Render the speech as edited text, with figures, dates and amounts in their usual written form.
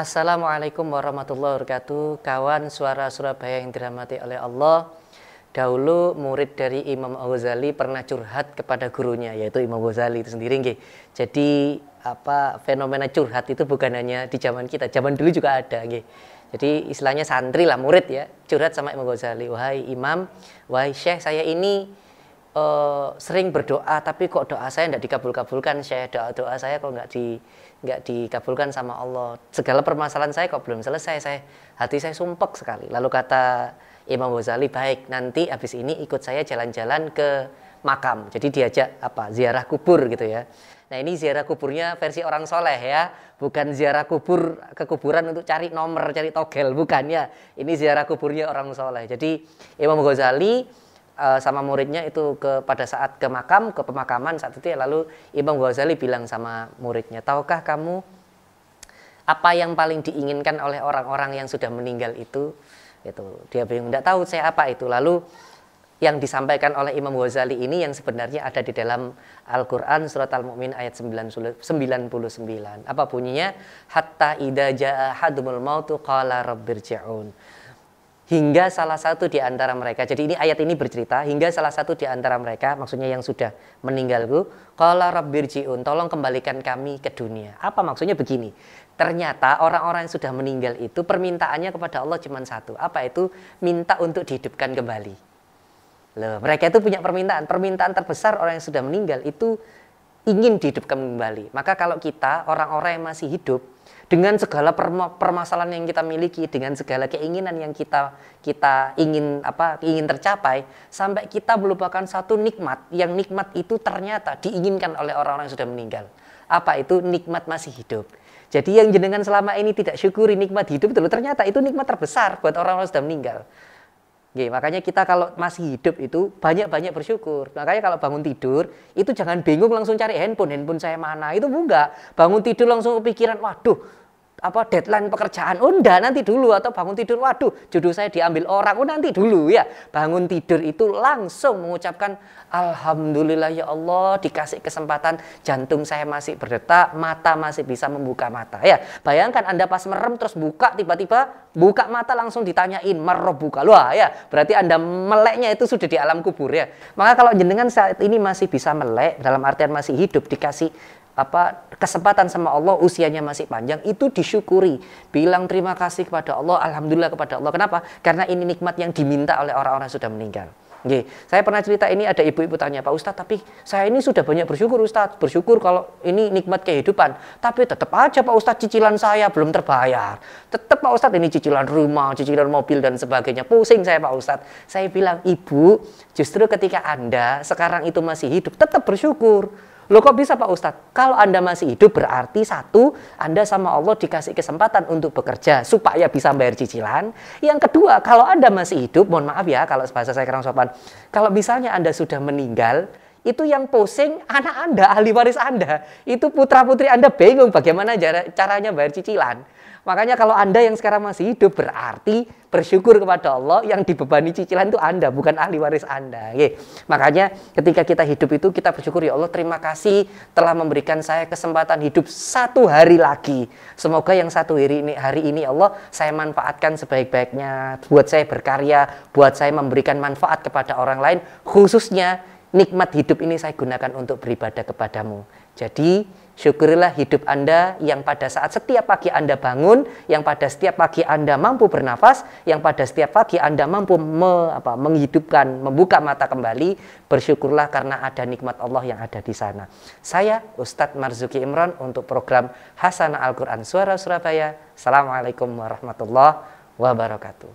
Assalamualaikum warahmatullahi wabarakatuh. Kawan suara Surabaya yang dirahmati oleh Allah. Dahulu murid dari Imam Ghazali pernah curhat kepada gurunya, yaitu Imam Ghazali itu sendiri nggih. Jadi fenomena curhat itu bukan hanya di zaman kita, zaman dulu juga ada nggih. Jadi istilahnya santri lah, murid ya, curhat sama Imam Ghazali. Wahai Imam, wahai Syekh, saya ini sering berdoa tapi kok doa saya tidak dikabul-kabulkan. Doa saya kok nggak dikabulkan sama Allah. Segala permasalahan saya kok belum selesai. Hati saya sumpek sekali. Lalu kata Imam Ghazali, baik, nanti habis ini ikut saya jalan-jalan ke makam. Jadi diajak ziarah kubur gitu ya. Nah, ini ziarah kuburnya versi orang soleh ya, bukan ziarah kubur ke kuburan untuk cari nomor, cari togel, bukan ya. Ini ziarah kuburnya orang soleh. Jadi Imam Ghazali sama muridnya itu pada saat ke pemakaman saat itu ya, lalu Imam Ghazali bilang sama muridnya, tahukah kamu apa yang paling diinginkan oleh orang-orang yang sudah meninggal itu? Dia bingung, tidak tahu saya apa itu. Lalu yang disampaikan oleh Imam Ghazali ini yang sebenarnya ada di dalam Al-Quran surat Al-Mu'min ayat 99. Apa bunyinya? Hatta idza jaa ahadumul mautu qala rabbirji'un. Hingga salah satu di antara mereka, jadi ini ayat ini bercerita, hingga salah satu di antara mereka, maksudnya yang sudah meninggalku, qala rabbirji'un, tolong kembalikan kami ke dunia. Apa maksudnya begini? Ternyata orang-orang yang sudah meninggal itu permintaannya kepada Allah cuma satu. Apa itu? Minta untuk dihidupkan kembali. Loh, mereka itu punya permintaan terbesar orang yang sudah meninggal itu ingin dihidupkan kembali. Maka kalau kita, orang-orang yang masih hidup, dengan segala permasalahan yang kita miliki, dengan segala keinginan yang kita ingin tercapai, sampai kita melupakan satu nikmat, yang nikmat itu ternyata diinginkan oleh orang-orang yang sudah meninggal. Apa itu? Nikmat masih hidup. Jadi yang jenengan selama ini tidak syukuri nikmat hidup itu, ternyata itu nikmat terbesar buat orang-orang yang sudah meninggal. Oke, makanya kita kalau masih hidup itu banyak-banyak bersyukur. Makanya kalau bangun tidur itu jangan bingung langsung cari handphone saya mana, itu enggak. Bangun tidur langsung kepikiran, waduh, deadline pekerjaan, enggak, nanti dulu. Atau bangun tidur, waduh, jodoh saya diambil orang, nanti dulu ya. Bangun tidur itu langsung mengucapkan alhamdulillah ya Allah, dikasih kesempatan, jantung saya masih berdetak, mata masih bisa membuka mata ya. Bayangkan Anda pas merem terus buka, tiba-tiba buka mata langsung ditanyain marrobuka. Wah ya, berarti Anda meleknya itu sudah di alam kubur ya. Maka kalau jenengan saat ini masih bisa melek, dalam artian masih hidup, dikasih kesempatan sama Allah, usianya masih panjang, itu disyukuri. Bilang terima kasih kepada Allah, alhamdulillah kepada Allah. Kenapa? Karena ini nikmat yang diminta oleh orang-orang yang sudah meninggal. Oke, saya pernah cerita ini, ada ibu-ibu tanya, Pak Ustadz, tapi saya ini sudah banyak bersyukur Ustadz, bersyukur kalau ini nikmat kehidupan, tapi tetap aja Pak Ustadz cicilan saya belum terbayar. Tetap Pak Ustadz ini cicilan rumah, cicilan mobil dan sebagainya, pusing saya Pak Ustadz. Saya bilang, Ibu, justru ketika Anda sekarang itu masih hidup, tetap bersyukur. Loh kok bisa Pak Ustadz? Kalau Anda masih hidup berarti satu, Anda sama Allah dikasih kesempatan untuk bekerja supaya bisa bayar cicilan. Yang kedua, kalau Anda masih hidup, mohon maaf ya kalau bahasa saya kurang sopan, kalau misalnya Anda sudah meninggal, itu yang pusing anak Anda, ahli waris Anda. Itu putra-putri Anda bingung bagaimana caranya bayar cicilan. Makanya kalau Anda yang sekarang masih hidup berarti bersyukur kepada Allah, yang dibebani cicilan itu Anda, bukan ahli waris Anda. Oke. Makanya ketika kita hidup itu kita bersyukur, ya Allah terima kasih telah memberikan saya kesempatan hidup satu hari lagi. Semoga yang satu hari ini Allah saya manfaatkan sebaik-baiknya, buat saya berkarya, buat saya memberikan manfaat kepada orang lain, khususnya nikmat hidup ini saya gunakan untuk beribadah kepadamu. Jadi syukurilah hidup Anda yang pada saat setiap pagi Anda bangun, yang pada setiap pagi Anda mampu bernafas, yang pada setiap pagi Anda mampu menghidupkan, membuka mata kembali. Bersyukurlah karena ada nikmat Allah yang ada di sana. Saya Ustadz Marzuki Imran untuk program Hasanah Al-Quran Suara Surabaya. Assalamualaikum warahmatullahi wabarakatuh.